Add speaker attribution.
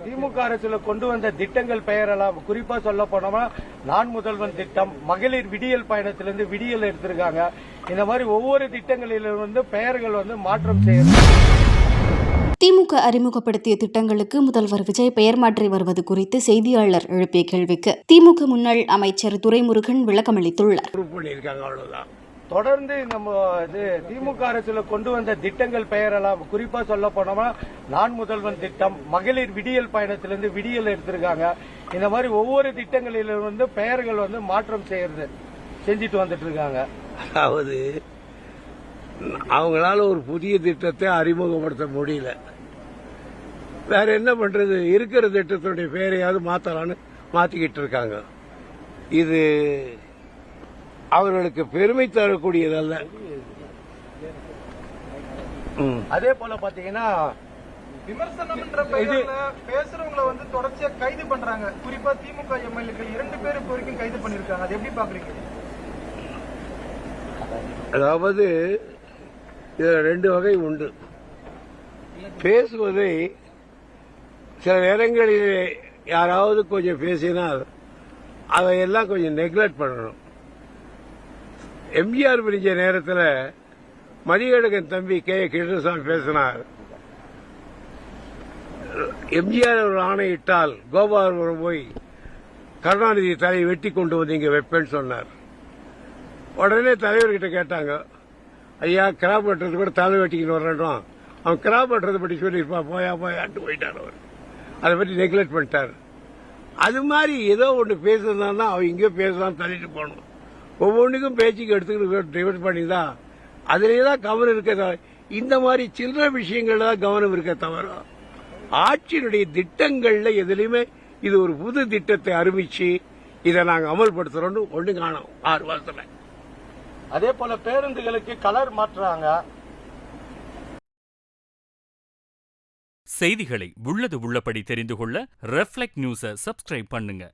Speaker 1: திமுக அரசுல கொண்டு வந்த திட்டங்கள் பெயரெல்லாம் குறிப்பா சொல்ல போனோம்னா நான் முதல்வன் திட்டம், மகளிர் விடியல் பயணத்திலிருந்து விடியல் எடுத்திருக்காங்க. இந்த மாதிரி ஒவ்வொரு திட்டங்களிலும் பெயர்கள் மாற்றம் செய்யணும்.
Speaker 2: திமுக அறிமுகப்படுத்திய திட்டங்களுக்கு முதல்வர் விஜய் பெயர் மாற்றி வருவது குறித்து செய்தியாளர் எழுப்பிய கேள்விக்கு திமுக முன்னாள் அமைச்சர் துரைமுருகன் விளக்கமளித்துள்ளார்.
Speaker 1: தொடர்ந்து நம்ம திமுக அரசுல கொண்டு வந்த திட்டங்கள் பெயரெல்லாம் குறிப்பா சொல்ல போனோம்னா நான் முதல்வன் திட்டம், மகளிர் விடியல் பயணத்திலிருந்து விடியல் எடுத்திருக்காங்க. இந்த மாதிரி ஒவ்வொரு திட்டங்களிலும் பெயர்கள் மாற்றம் செஞ்சுட்டு வந்துட்டு இருக்காங்க.
Speaker 3: அதாவது அவங்களால ஒரு புதிய திட்டத்தை அறிமுகப்படுத்த முடியல. வேற என்ன பண்றது? இருக்கிற திட்டத்தினுடைய பெயரையாவது மாத்தலான்னு மாத்திக்கிட்டு இருக்காங்க. இது அவர்களுக்கு பெருமை தரக்கூடியதல்ல.
Speaker 1: அதே போல பாத்தீங்கன்னா
Speaker 4: விமர்சனம் பேசுறவங்களை தொடர்ச்சியா கைது பண்றாங்க. குறிப்பா திமுக எம்எல்ஏக்கள் 2 பேர் இப்போ வரைக்கும் கைது பண்ணிருக்காங்க. அது எப்படி பாக்குறீங்க?
Speaker 3: அதாவது இதுல 2 வகை உண்டு. பேசுவதை சில நேரங்களில் யாராவது கொஞ்சம் பேசினால் அதையெல்லாம் கொஞ்சம் நெக்லெக்ட் பண்ணணும். எம்ஜிஆர் பிரிஞ்ச நேரத்தில் மதியழகன் தம்பி கே கிருஷ்ணசாமி பேசினார். எம்ஜிஆர் ஒரு ஆணையிட்டால் கோபாலபுரம் போய் கருணாநிதி தலையை வெட்டி கொண்டு வந்து இங்க வைப்பேன்னு சொன்னார். உடனே தலைவர்கிட்ட கேட்டாங்க, ஐயா கிராப் வெட்டுறது கூட தலை வெட்டிக்கிட்டு வரணும், அவன் கிராப் வெட்டுறதை பற்றி சொல்லியிருப்பான், போயாட்டு போயிட்டார். அவர் அதை பற்றி நெக்லெக்ட் பண்ணிட்டார். அது மாதிரி ஏதோ ஒன்று பேசுறதுனா அவன் இங்கே பேசலாம் தள்ளிட்டு போகணும். ஒவ்வொன்றுக்கும் பேச்சுக்கு எடுத்துக்கிட்டு டிவைட் பண்ணிதான் அதிலே தான் கவனம் இருக்க. இந்த மாதிரி சில்லற விஷயங்கள்ல தான் கவனம் இருக்க தவிர ஆட்சியினுடைய திட்டங்கள்ல எதுலையுமே இது ஒரு புது திட்டத்தை அறிவிச்சு இதை நாங்கள் அமல்படுத்துறோம்னு ஒண்ணு காணும் 6 வருஷத்துல.
Speaker 1: அதே போல பேருந்துகளுக்கு கலர் மாற்றுறாங்க.
Speaker 5: செய்திகளை உள்ளது உள்ளபடி தெரிந்து கொள்ள ரெஃப்ளெக்ட் நியூஸை சப்ஸ்கிரைப் பண்ணுங்க.